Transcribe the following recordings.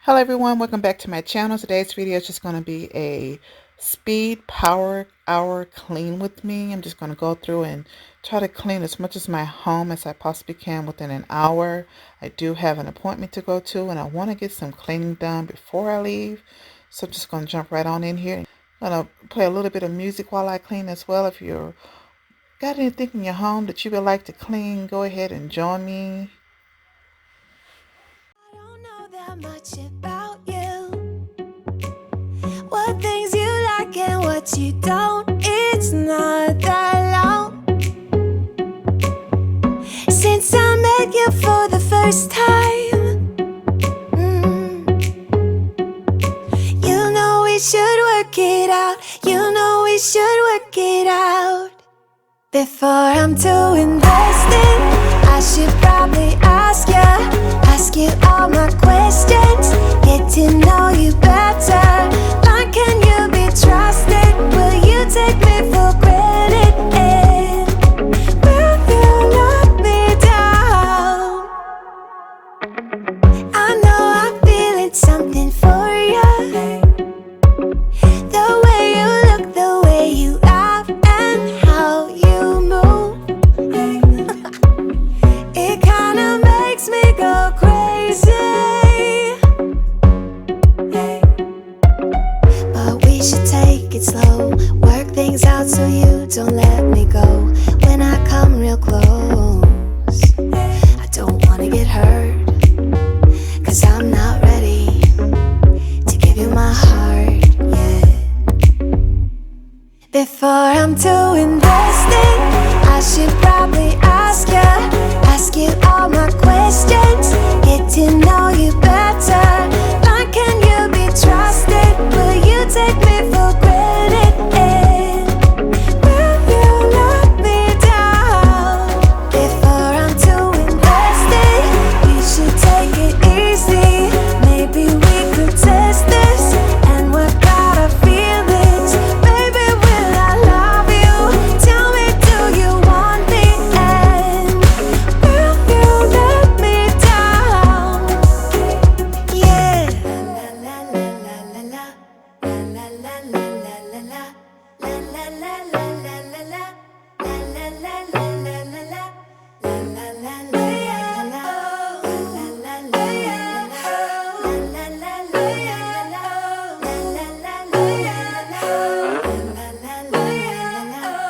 Hello everyone, welcome back to my channel. Today's video is just going to be a speed power hour clean with me. I'm just going to go through and try to clean as much of my home as I possibly can within an hour. I do have an appointment to go to and I want to get some cleaning done before I leave. So I'm just going to jump right on in here. I'm going to play a little bit of music while I clean as well. If you've got anything in your home that you would like to clean, go ahead and join me. I don't know that much about you. What things you like and what you don't. It's not that long since I met you for the first time. You know we should work it out. You know we should work it out. Before I'm too invested, I should probably ask you all my questions, get to know you better. Like, can you be trusted? Will you take me for granted? Will you let me down? I know I'm feeling something for you. The way you look, the way you laugh, and how you move. It kinda makes me go crazy. But we should take it slow, work things out so you don't let me go. When I come real close, I don't wanna get hurt, 'cause I'm not ready to give you my heart yet. Before I'm too invested, I should probably ask you all my questions, get to know you better. Like, can you be trusted? Will you take me for granted? Will you let me down? Before I'm too invested, you should take it easy. Maybe we could test this and work out our feelings. Baby, will I love you? Tell me, do you want me? And will you let me down? Yeah. La la la la la la. La la la la la la la. La la la la la la la. La la la la la la la. La la la la la la. La la la la la. La la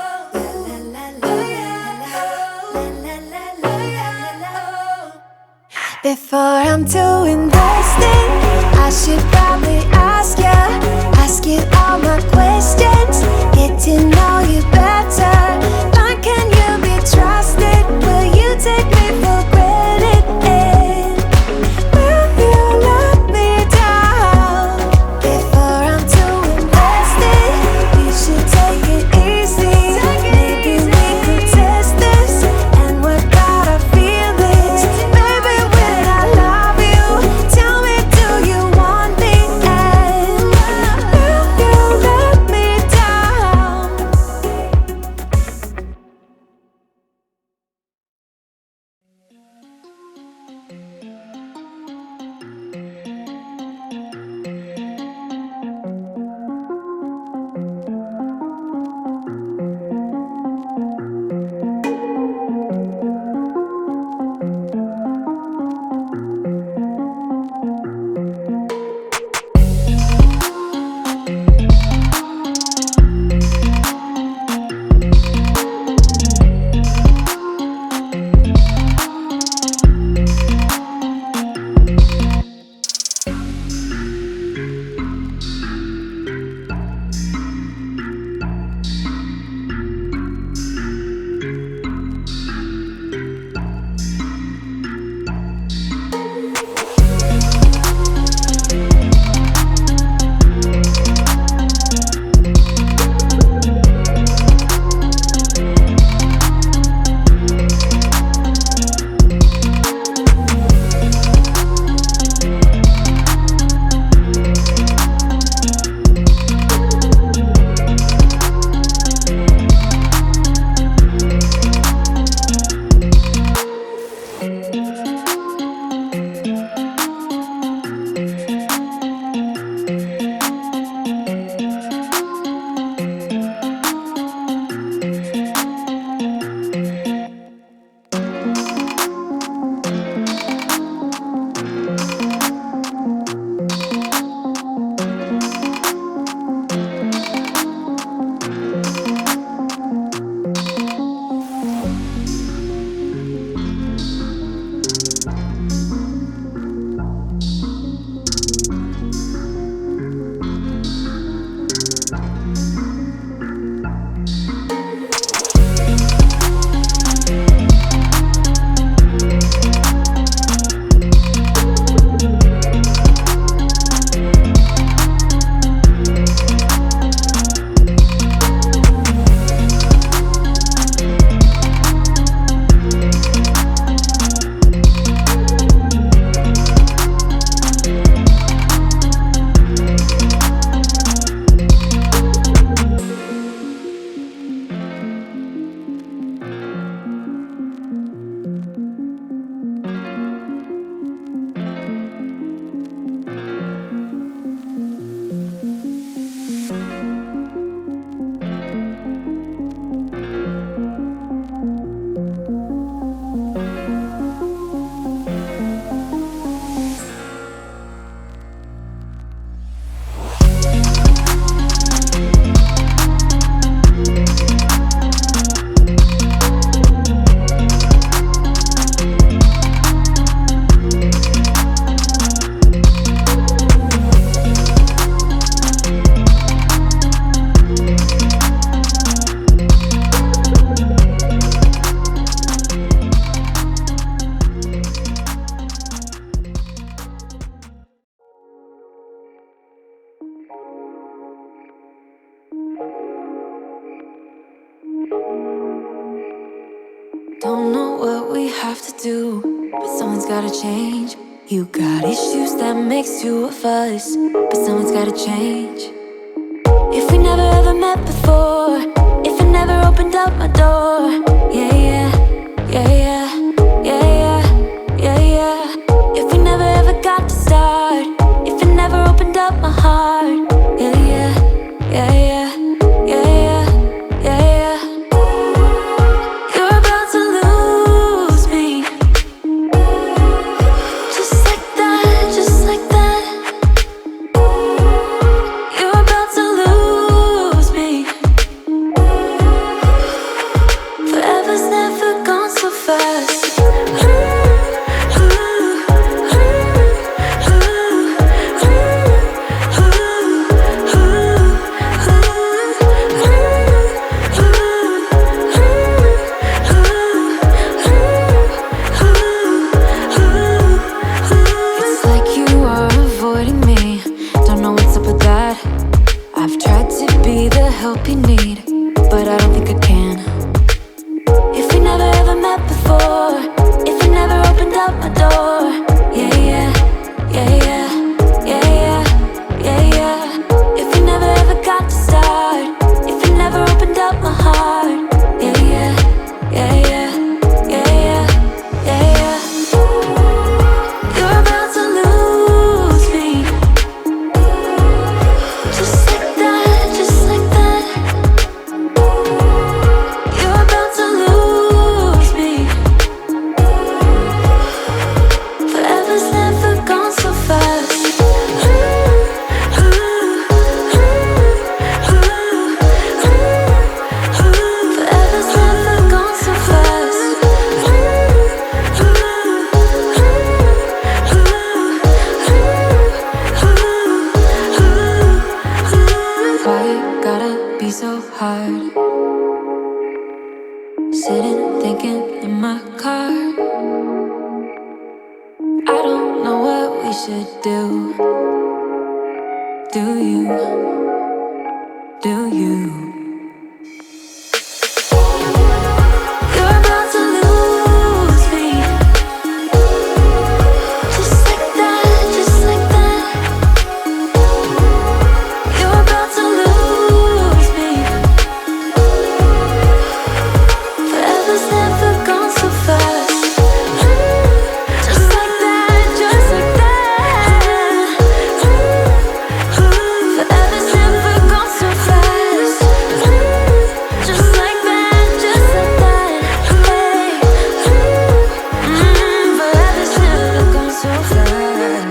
la la la. La la la la la. Before I'm too invested, I should probably ask you all my questions, get to know you better. Like, can you be trusted? Will you take me for granted? Will you let me down? Before I'm too invested, you should take it easy. Maybe we could test this and work out our feelings. Baby, will I love you? Tell me, do you want me? And will you let me down? Don't know what we have to do, but someone's gotta change. You got issues that makes you a fuss, but someone's gotta change. If we never ever met before, if I never opened up my door, yeah, yeah, yeah, yeah, yeah, yeah, yeah, yeah. If we never ever got to start, if I never opened up my heart, yeah, yeah, yeah, yeah, yeah, yeah, yeah, yeah. You're about to lose me, just like that, just like that. You're about to lose me. Forever's never gone so fast. It's like you are avoiding me. Don't know what's up with that. I've tried to be the help you need, but I don't think I can. If we never ever met before, if I never opened up my door, yeah, yeah, yeah, yeah, yeah, yeah, yeah, yeah. If we never ever got to start, if I never opened up my heart, yeah, yeah, yeah, yeah, yeah, yeah, yeah, yeah. You're about to lose me, just like that, just like that. You're about to lose me. Forever's never gone so fast. Forever's never gone so fast. Why you gotta be so hard? Sitting thinking in my car. I don't know what we should do. Do you? Do you? You're about to lose me, just like that, just like that. You're about to lose me. Forever's never gone so fast. Just like that, just like that. Forever's never gone so fast. Just like that, just like that. Hey. Forever's never gone so fast.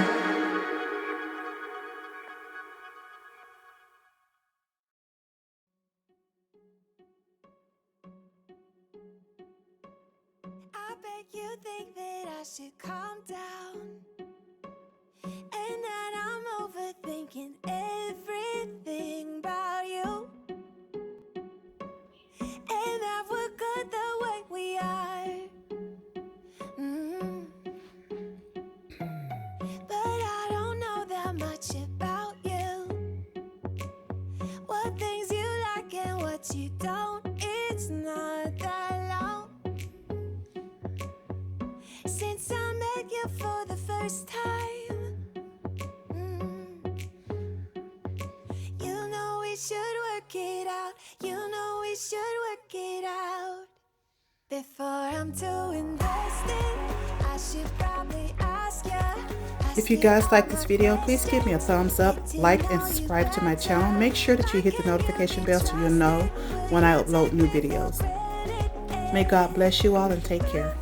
I bet you think that I should calm down, and that I'm overthinking everything about you, and that we're good the way we are. But I don't know that much about you, what things you like and what you don't. It's not that long since I met you for the first time. You know we should work it out. You know we should work it out. Before I'm too invested, I should probably ask you. If you guys like this video, please give me a thumbs up, like, and subscribe to my channel. Make sure that you hit the notification bell so you'll know when I upload new videos. May God bless you all and take care.